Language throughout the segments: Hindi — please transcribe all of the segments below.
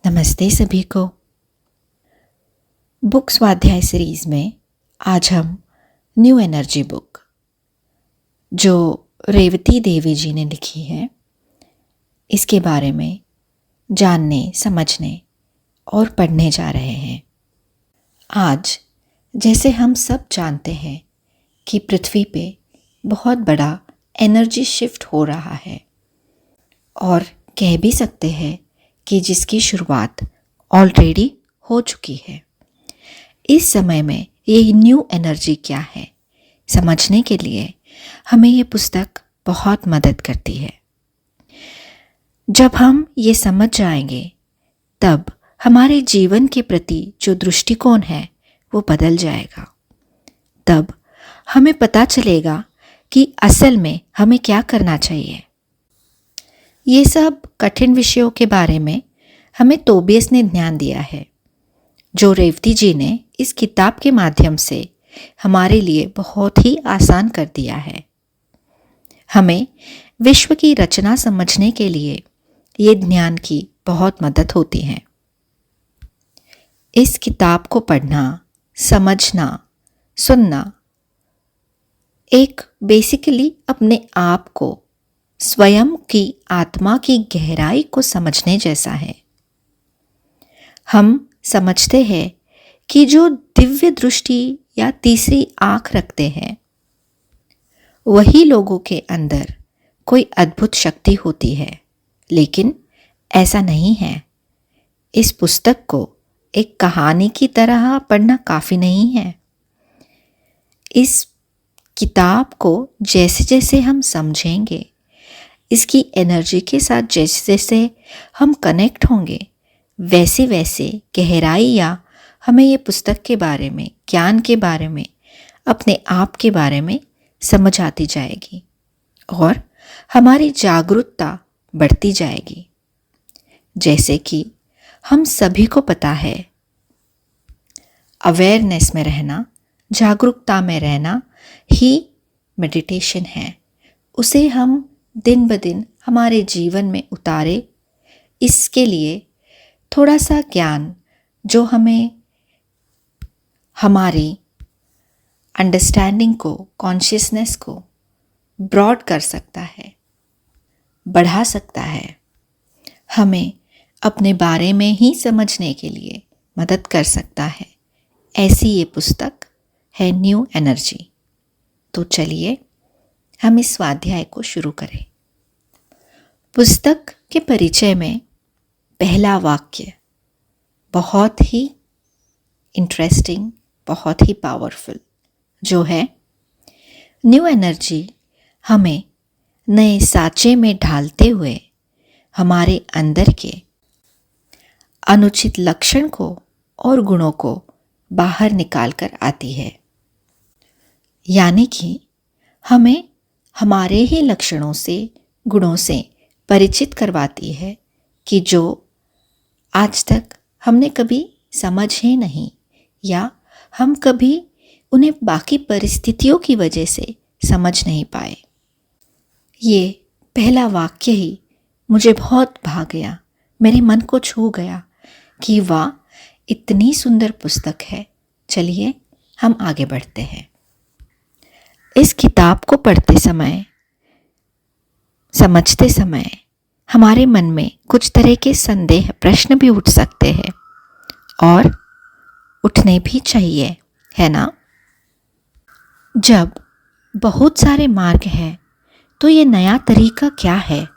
नमस्ते सभी को। बुक स्वाध्याय सीरीज में आज हम न्यू एनर्जी बुक जो रेवती देवी जी ने लिखी है, इसके बारे में जानने, समझने और पढ़ने जा रहे हैं। आज जैसे हम सब जानते हैं कि पृथ्वी पे बहुत बड़ा एनर्जी शिफ्ट हो रहा है और कह भी सकते हैं कि जिसकी शुरुआत ऑलरेडी हो चुकी है। इस समय में ये न्यू एनर्जी क्या है समझने के लिए हमें ये पुस्तक बहुत मदद करती है। जब हम ये समझ जाएंगे तब हमारे जीवन के प्रति जो दृष्टिकोण है वो बदल जाएगा। तब हमें पता चलेगा कि असल में हमें क्या करना चाहिए। ये सब कठिन विषयों के बारे में हमें तोबियस ने ध्यान दिया है, जो रेवती जी ने इस किताब के माध्यम से हमारे लिए बहुत ही आसान कर दिया है। हमें विश्व की रचना समझने के लिए ये ज्ञान की बहुत मदद होती है। इस किताब को पढ़ना, समझना, सुनना एक बेसिकली अपने आप को, स्वयं की आत्मा की गहराई को समझने जैसा है। हम समझते हैं कि जो दिव्य दृष्टि या तीसरी आंख रखते हैं वही लोगों के अंदर कोई अद्भुत शक्ति होती है, लेकिन ऐसा नहीं है। इस पुस्तक को एक कहानी की तरह पढ़ना काफ़ी नहीं है। इस किताब को जैसे जैसे हम समझेंगे, इसकी एनर्जी के साथ जैसे जैसे हम कनेक्ट होंगे, वैसे वैसे गहराई या हमें ये पुस्तक के बारे में, ज्ञान के बारे में, अपने आप के बारे में समझ आती जाएगी और हमारी जागरूकता बढ़ती जाएगी। जैसे कि हम सभी को पता है, अवेयरनेस में रहना, जागरूकता में रहना ही मेडिटेशन है। उसे हम दिन ब दिन हमारे जीवन में उतारे। इसके लिए थोड़ा सा ज्ञान जो हमें हमारी अंडरस्टैंडिंग को, कॉन्शियसनेस को ब्रॉड कर सकता है, बढ़ा सकता है, हमें अपने बारे में ही समझने के लिए मदद कर सकता है। ऐसी ये पुस्तक है न्यू एनर्जी। तो चलिए हम इस स्वाध्याय को शुरू करें। पुस्तक के परिचय में पहला वाक्य बहुत ही इंटरेस्टिंग, बहुत ही पावरफुल, जो है न्यू एनर्जी हमें नए साँचे में ढालते हुए हमारे अंदर के अनुचित लक्षण को और गुणों को बाहर निकाल कर आती है। यानी कि हमें हमारे ही लक्षणों से, गुणों से परिचित करवाती है कि जो आज तक हमने कभी समझ ही नहीं, या हम कभी उन्हें बाकी परिस्थितियों की वजह से समझ नहीं पाए। ये पहला वाक्य ही मुझे बहुत भा गया, मेरे मन को छू गया कि वाह, इतनी सुंदर पुस्तक है। चलिए हम आगे बढ़ते हैं। इस किताब को पढ़ते समय, समझते समय हमारे मन में कुछ तरह के संदेह, प्रश्न भी उठ सकते हैं और उठने भी चाहिए, है ना? जब बहुत सारे मार्ग हैं तो ये नया तरीका क्या है?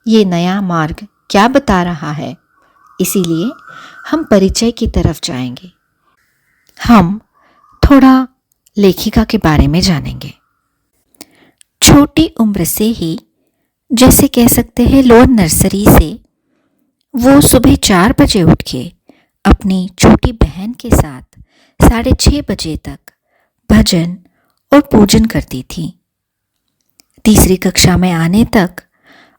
ये नया मार्ग क्या बता रहा है? इसीलिए हम परिचय की तरफ जाएंगे। हम थोड़ा लेखिका के बारे में जानेंगे। छोटी उम्र से ही, जैसे कह सकते हैं लोअर नर्सरी से, वो सुबह 4 बजे उठ के अपनी छोटी बहन के साथ 6:30 बजे तक भजन और पूजन करती थी। तीसरी कक्षा में आने तक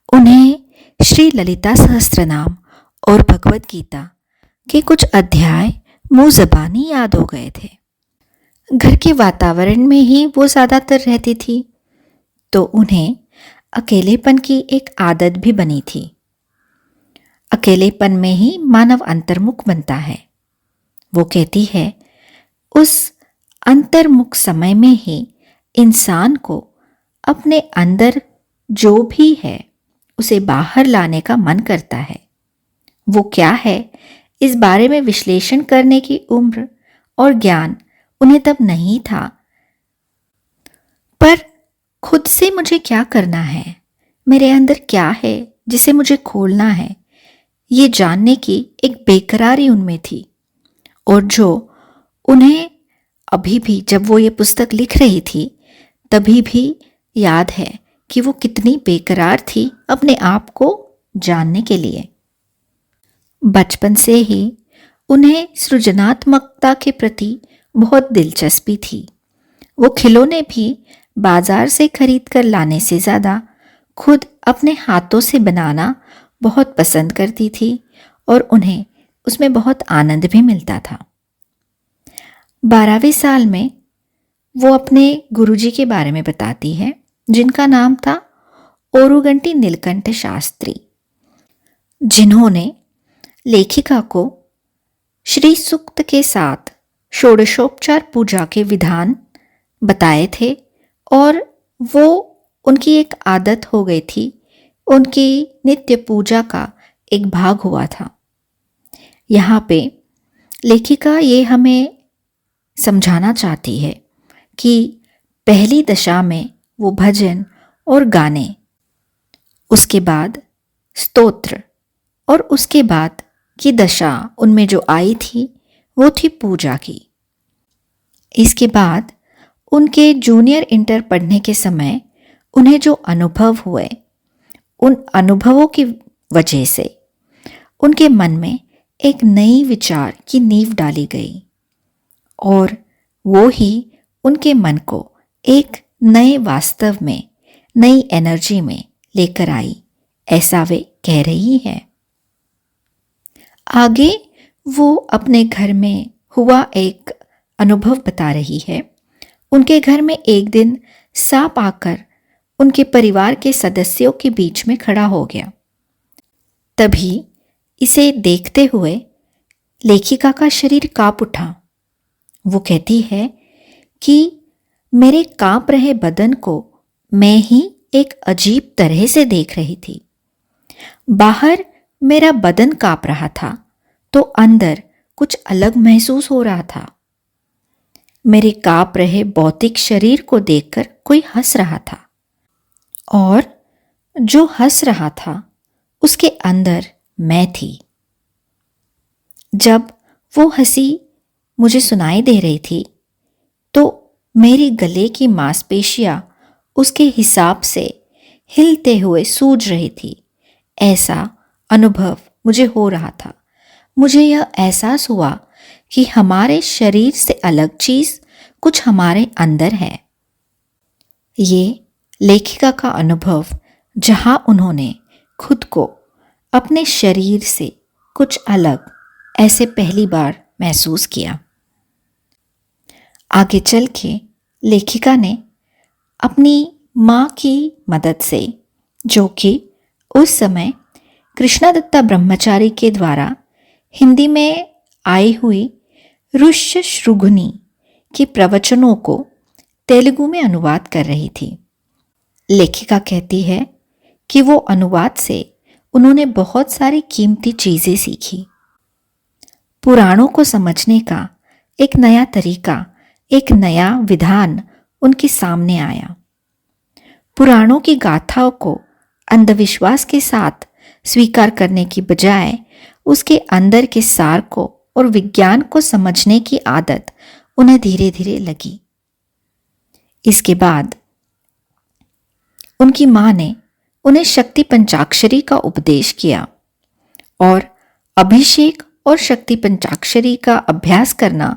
उन्हें श्री ललिता सहस्त्रनाम और भगवत गीता के कुछ अध्याय मुँह ज़बानी याद हो गए थे। घर के वातावरण में ही वो ज़्यादातर रहती थी, तो उन्हें अकेलेपन की एक आदत भी बनी थी। अकेलेपन में ही मानव अंतर्मुख बनता है। वो कहती है, उस अंतर्मुख समय में ही इंसान को अपने अंदर जो भी है उसे बाहर लाने का मन करता है। वो क्या है, इस बारे में विश्लेषण करने की उम्र और ज्ञान उन्हें तब नहीं था। पर खुद से मुझे क्या करना है, मेरे अंदर क्या है जिसे मुझे खोलना है, ये जानने की एक बेकरारी उनमें थी। और जो उन्हें अभी भी, जब वो ये पुस्तक लिख रही थी, तभी भी याद है कि वो कितनी बेकरार थी अपने आप को जानने के लिए। बचपन से ही उन्हें सृजनात्मकता के प्रति बहुत दिलचस्पी थी। वो खिलौने भी बाजार से खरीद कर लाने से ज़्यादा खुद अपने हाथों से बनाना बहुत पसंद करती थी और उन्हें उसमें बहुत आनंद भी मिलता था। 12वें साल में वो अपने गुरुजी के बारे में बताती है, जिनका नाम था ओरुगंटी नीलकंठ शास्त्री, जिन्होंने लेखिका को श्री सूक्त के साथ षोडशोपचार पूजा के विधान बताए थे और वो उनकी एक आदत हो गई थी, उनकी नित्य पूजा का एक भाग हुआ था। यहाँ पे लेखिका ये हमें समझाना चाहती है कि पहली दशा में वो भजन और गाने, उसके बाद स्तोत्र और उसके बाद की दशा उनमें जो आई थी वो थी पूजा की। इसके बाद उनके जूनियर इंटर पढ़ने के समय उन्हें जो अनुभव हुए, उन अनुभवों की वजह से उनके मन में एक नई विचार की नींव डाली गई और वो ही उनके मन को एक नए वास्तव में, नई एनर्जी में लेकर आई, ऐसा वे कह रही है। आगे वो अपने घर में हुआ एक अनुभव बता रही है। उनके घर में एक दिन सांप आकर उनके परिवार के सदस्यों के बीच में खड़ा हो गया। तभी इसे देखते हुए लेखिका का शरीर कांप उठा। वो कहती है कि मेरे कांप रहे बदन को मैं ही एक अजीब तरह से देख रही थी। बाहर मेरा बदन कांप रहा था तो अंदर कुछ अलग महसूस हो रहा था। मेरे कांप रहे भौतिक शरीर को देखकर कोई हंस रहा था और जो हंस रहा था उसके अंदर मैं थी। जब वो हंसी मुझे सुनाई दे रही थी तो मेरी गले की मांसपेशियां उसके हिसाब से हिलते हुए सूज रही थी। ऐसा अनुभव मुझे हो रहा था। मुझे यह एहसास हुआ कि हमारे शरीर से अलग चीज कुछ हमारे अंदर है। ये लेखिका का अनुभव, जहां उन्होंने खुद को अपने शरीर से कुछ अलग ऐसे पहली बार महसूस किया। आगे चल के लेखिका ने अपनी माँ की मदद से, जो कि उस समय कृष्णादत्ता ब्रह्मचारी के द्वारा हिंदी में आई हुई ऋष्य शृंगनी के प्रवचनों को तेलुगु में अनुवाद कर रही थी। लेखिका कहती है कि वो अनुवाद से उन्होंने बहुत सारी कीमती चीज़ें सीखी। पुराणों को समझने का एक नया तरीका, एक नया विधान उनके सामने आया। पुराणों की गाथाओं को अंधविश्वास के साथ स्वीकार करने की बजाय उसके अंदर के सार को और विज्ञान को समझने की आदत उन्हें धीरे धीरे लगी। इसके बाद उनकी माँ ने उन्हें शक्ति पंचाक्षरी का उपदेश किया और अभिषेक और शक्ति पंचाक्षरी का अभ्यास करना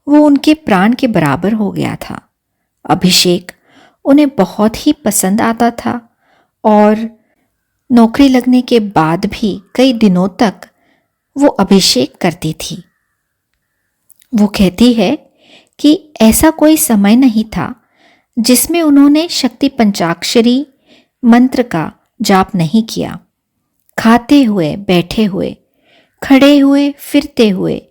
वो उनके प्राण के बराबर हो गया था। अभिषेक उन्हें बहुत ही पसंद आता था और नौकरी लगने के बाद भी कई दिनों तक वो अभिषेक करती थी। वो कहती है कि ऐसा कोई समय नहीं था जिसमें उन्होंने शक्ति पंचाक्षरी मंत्र का जाप नहीं किया। खाते हुए, बैठे हुए, खड़े हुए, फिरते हुए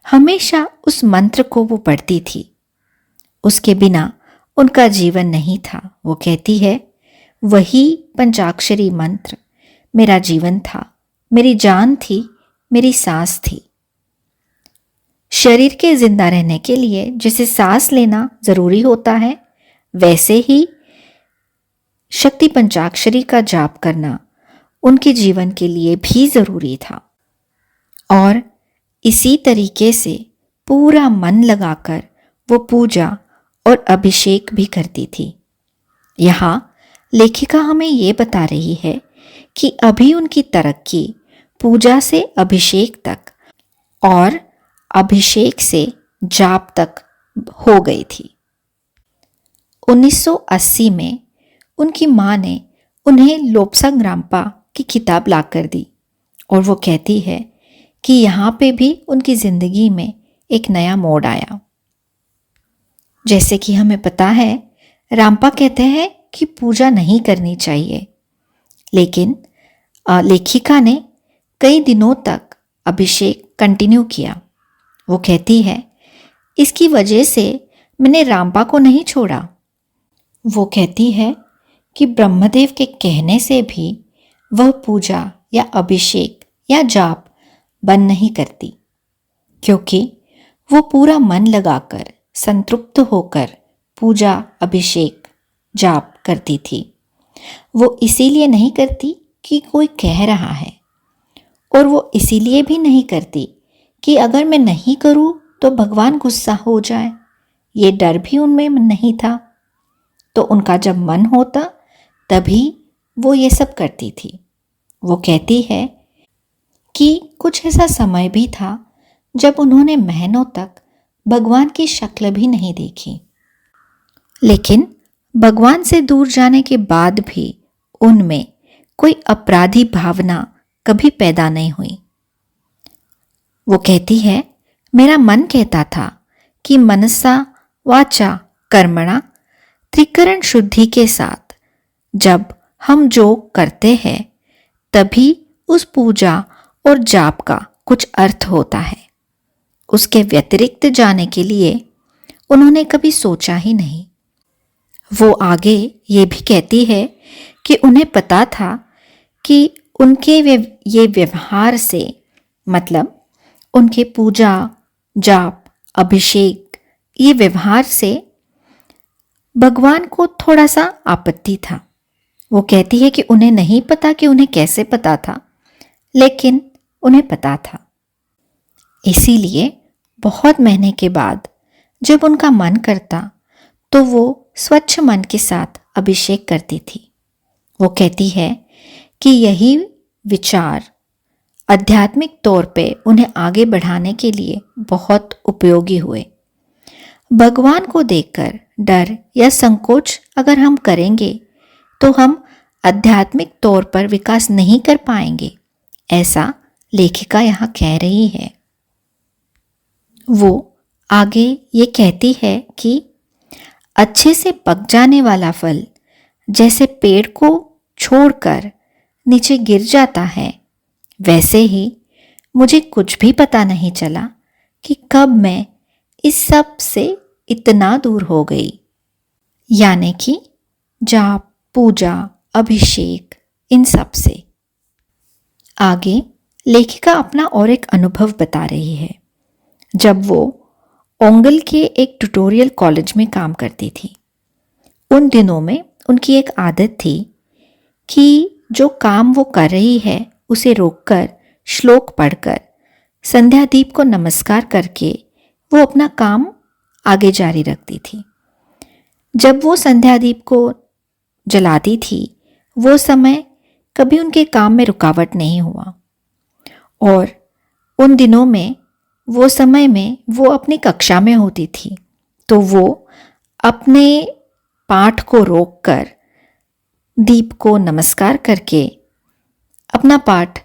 हमेशा उस मंत्र को वो पढ़ती थी। उसके बिना उनका जीवन नहीं था। वो कहती है, वही पंचाक्षरी मंत्र मेरा जीवन था, मेरी जान थी, मेरी सांस थी। शरीर के जिंदा रहने के लिए जैसे सांस लेना जरूरी होता है, वैसे ही शक्ति पंचाक्षरी का जाप करना उनके जीवन के लिए भी जरूरी था। और इसी तरीके से पूरा मन लगाकर वो पूजा और अभिषेक भी करती थी। यहाँ लेखिका हमें ये बता रही है कि अभी उनकी तरक्की पूजा से अभिषेक तक और अभिषेक से जाप तक हो गई थी। 1980 में उनकी माँ ने उन्हें लोप्सांग रामपा की किताब ला कर दी और वो कहती है कि यहाँ पे भी उनकी ज़िंदगी में एक नया मोड़ आया। जैसे कि हमें पता है, रामपा कहते हैं कि पूजा नहीं करनी चाहिए, लेकिन लेखिका ने कई दिनों तक अभिषेक कंटिन्यू किया। वो कहती है, इसकी वजह से मैंने रामपा को नहीं छोड़ा। वो कहती है कि ब्रह्मदेव के कहने से भी वह पूजा या अभिषेक या जाप बंद नहीं करती, क्योंकि वो पूरा मन लगाकर संतृप्त होकर पूजा, अभिषेक, जाप करती थी। वो इसीलिए नहीं करती कि कोई कह रहा है, और वो इसीलिए भी नहीं करती कि अगर मैं नहीं करूं तो भगवान गुस्सा हो जाए। ये डर भी उनमें नहीं था। तो उनका जब मन होता तभी वो ये सब करती थी। वो कहती है कि कुछ ऐसा समय भी था जब उन्होंने महीनों तक भगवान की शक्ल भी नहीं देखी, लेकिन भगवान से दूर जाने के बाद भी उनमें कोई अपराधी भावना कभी पैदा नहीं हुई। वो कहती है, मेरा मन कहता था कि मनसा वाचा कर्मणा त्रिकरण शुद्धि के साथ जब हम जो करते हैं तभी उस पूजा और जाप का कुछ अर्थ होता है। उसके व्यतिरिक्त जाने के लिए उन्होंने कभी सोचा ही नहीं। वो आगे ये भी कहती है कि उन्हें पता था कि उनके ये व्यवहार से, मतलब उनके पूजा, जाप, अभिषेक, ये व्यवहार से भगवान को थोड़ा सा आपत्ति था। वो कहती है कि उन्हें नहीं पता कि उन्हें कैसे पता था, लेकिन उन्हें पता था। इसीलिए बहुत महीने के बाद जब उनका मन करता तो वो स्वच्छ मन के साथ अभिषेक करती थी। वो कहती है कि यही विचार आध्यात्मिक तौर पे उन्हें आगे बढ़ाने के लिए बहुत उपयोगी हुए। भगवान को देखकर डर या संकोच अगर हम करेंगे तो हम आध्यात्मिक तौर पर विकास नहीं कर पाएंगे, ऐसा लेखिका यहाँ कह रही है। वो आगे ये कहती है कि अच्छे से पक जाने वाला फल जैसे पेड़ को छोड़कर नीचे गिर जाता है, वैसे ही मुझे कुछ भी पता नहीं चला कि कब मैं इस सब से इतना दूर हो गई। यानी कि जाप, पूजा, अभिषेक, इन सब से। आगे लेखिका अपना और एक अनुभव बता रही है। जब वो ओंगल के एक ट्यूटोरियल कॉलेज में काम करती थी, उन दिनों में उनकी एक आदत थी कि जो काम वो कर रही है उसे रोककर श्लोक पढ़कर संध्या दीप को नमस्कार करके वो अपना काम आगे जारी रखती थी। जब वो संध्या दीप को जलाती थी, वो समय कभी उनके काम में रुकावट नहीं हुआ। और उन दिनों में, वो समय में वो अपनी कक्षा में होती थी, तो वो अपने पाठ को रोककर दीप को नमस्कार करके अपना पाठ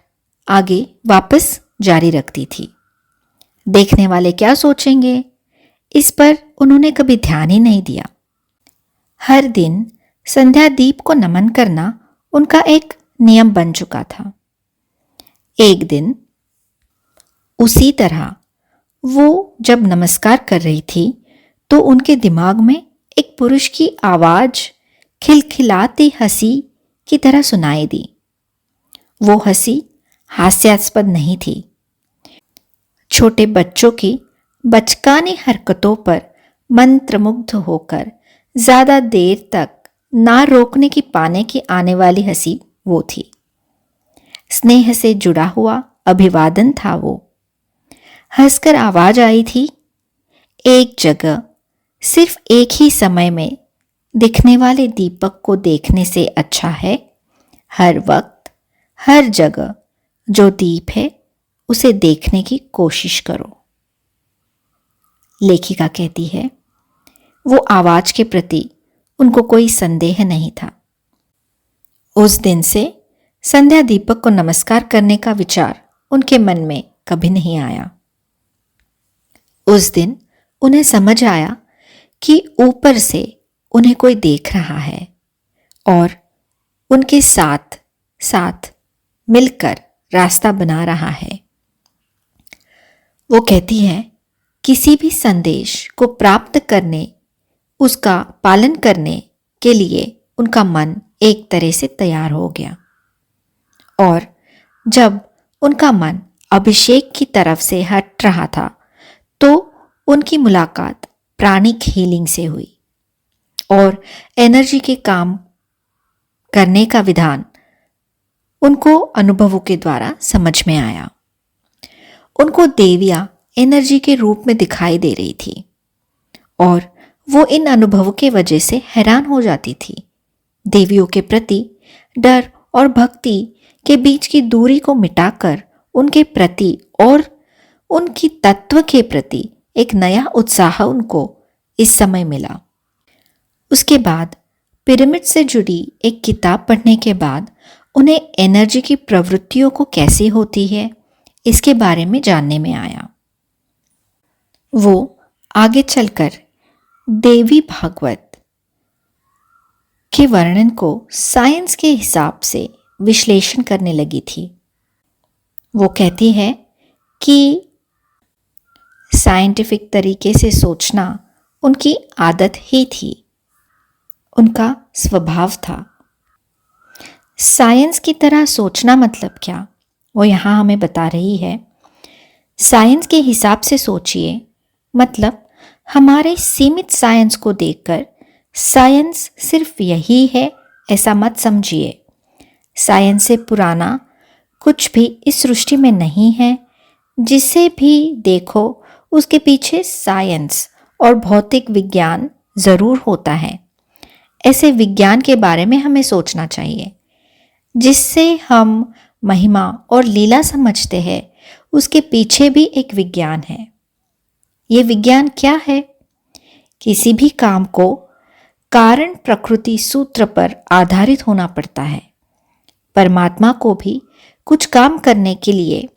आगे वापस जारी रखती थी। देखने वाले क्या सोचेंगे, इस पर उन्होंने कभी ध्यान ही नहीं दिया। हर दिन संध्या दीप को नमन करना उनका एक नियम बन चुका था। एक दिन उसी तरह वो जब नमस्कार कर रही थी तो उनके दिमाग में एक पुरुष की आवाज खिलखिलाती हंसी की तरह सुनाई दी। वो हंसी हास्यास्पद नहीं थी। छोटे बच्चों की बचकानी हरकतों पर मंत्रमुग्ध होकर ज्यादा देर तक ना रोकने की पाने की आने वाली हंसी वो थी। स्नेह से जुड़ा हुआ अभिवादन था वो। हंसकर आवाज आई थी, एक जगह सिर्फ एक ही समय में दिखने वाले दीपक को देखने से अच्छा है हर वक्त हर जगह जो दीप है उसे देखने की कोशिश करो। लेखिका कहती है, वो आवाज के प्रति उनको कोई संदेह नहीं था। उस दिन से संध्या दीपक को नमस्कार करने का विचार उनके मन में कभी नहीं आया। उस दिन उन्हें समझ आया कि ऊपर से उन्हें कोई देख रहा है और उनके साथ साथ मिलकर रास्ता बना रहा है। वो कहती है, किसी भी संदेश को प्राप्त करने, उसका पालन करने के लिए उनका मन एक तरह से तैयार हो गया। और जब उनका मन अभिषेक की तरफ से हट रहा था तो उनकी मुलाकात प्राणिक हीलिंग से हुई और एनर्जी के काम करने का विधान उनको अनुभवों के द्वारा समझ में आया। उनको देवियां एनर्जी के रूप में दिखाई दे रही थी और वो इन अनुभवों के वजह से हैरान हो जाती थी। देवियों के प्रति डर और भक्ति के बीच की दूरी को मिटाकर उनके प्रति और उनकी तत्व के प्रति एक नया उत्साह उनको इस समय मिला। उसके बाद पिरामिड से जुड़ी एक किताब पढ़ने के बाद उन्हें एनर्जी की प्रवृत्तियों को कैसे होती है इसके बारे में जानने में आया। वो आगे चलकर देवी भागवत के वर्णन को साइंस के हिसाब से विश्लेषण करने लगी थी। वो कहती है कि साइंटिफिक तरीके से सोचना उनकी आदत ही थी, उनका स्वभाव था। साइंस की तरह सोचना मतलब क्या, वो यहाँ हमें बता रही है। साइंस के हिसाब से सोचिए मतलब हमारे सीमित साइंस को देखकर साइंस सिर्फ यही है ऐसा मत समझिए। साइंस से पुराना कुछ भी इस सृष्टि में नहीं है। जिसे भी देखो उसके पीछे साइंस और भौतिक विज्ञान ज़रूर होता है। ऐसे विज्ञान के बारे में हमें सोचना चाहिए। जिससे हम महिमा और लीला समझते हैं उसके पीछे भी एक विज्ञान है। ये विज्ञान क्या है? किसी भी काम को कारण प्रकृति सूत्र पर आधारित होना पड़ता है। परमात्मा को भी कुछ काम करने के लिए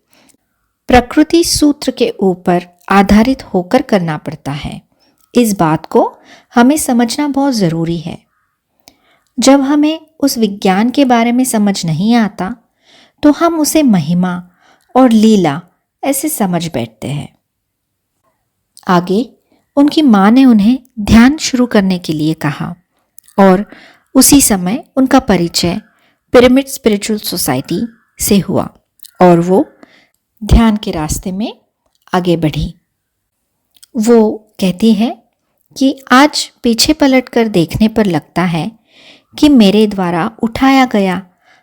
प्रकृति सूत्र के ऊपर आधारित होकर करना पड़ता है। इस बात को हमें समझना बहुत ज़रूरी है। जब हमें उस विज्ञान के बारे में समझ नहीं आता तो हम उसे महिमा और लीला ऐसे समझ बैठते हैं। आगे उनकी माँ ने उन्हें ध्यान शुरू करने के लिए कहा और उसी समय उनका परिचय पिरामिड स्पिरिचुअल सोसाइटी से हुआ और वो ध्यान के रास्ते में आगे बढ़ी। वो कहती है कि आज पीछे पलटकर देखने पर लगता है कि मेरे द्वारा उठाया गया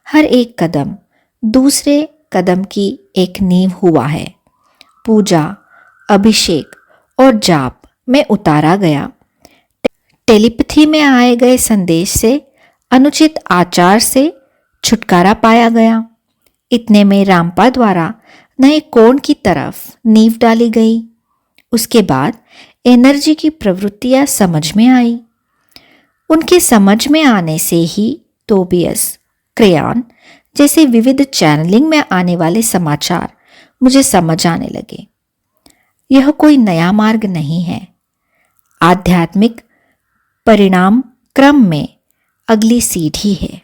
हर एक कदम दूसरे कदम की एक नींव हुआ है। पूजा, अभिषेक और जाप में उतारा गया। टेलीपैथी में आए गए संदेश से, अनुचित आचार से छुटकारा पाया गया। इतने में रामपा द्वारा नए कोण की तरफ नींव डाली गई। उसके बाद एनर्जी की प्रवृत्तियां समझ में आई। उनके समझ में आने से ही तोबियस, क्रेयॉन जैसे विविध चैनलिंग में आने वाले समाचार मुझे समझ आने लगे। यह कोई नया मार्ग नहीं है। आध्यात्मिक परिणाम क्रम में अगली सीढ़ी है।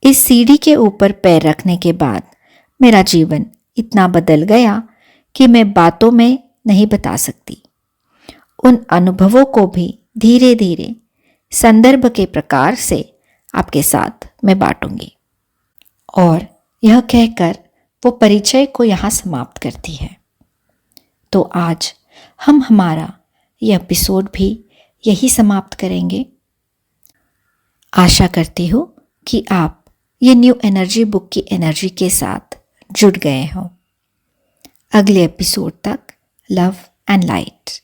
इस सीढ़ी के ऊपर पैर रखने के बाद मेरा जीवन इतना बदल गया कि मैं बातों में नहीं बता सकती। उन अनुभवों को भी धीरे धीरे संदर्भ के प्रकार से आपके साथ मैं बांटूंगी। और यह कहकर वो परिचय को यहाँ समाप्त करती है। तो आज हम हमारा ये एपिसोड भी यही समाप्त करेंगे। आशा करती हूँ कि आप ये न्यू एनर्जी बुक की एनर्जी के साथ जुड़ गए हों। अगले एपिसोड तक लव एंड लाइट।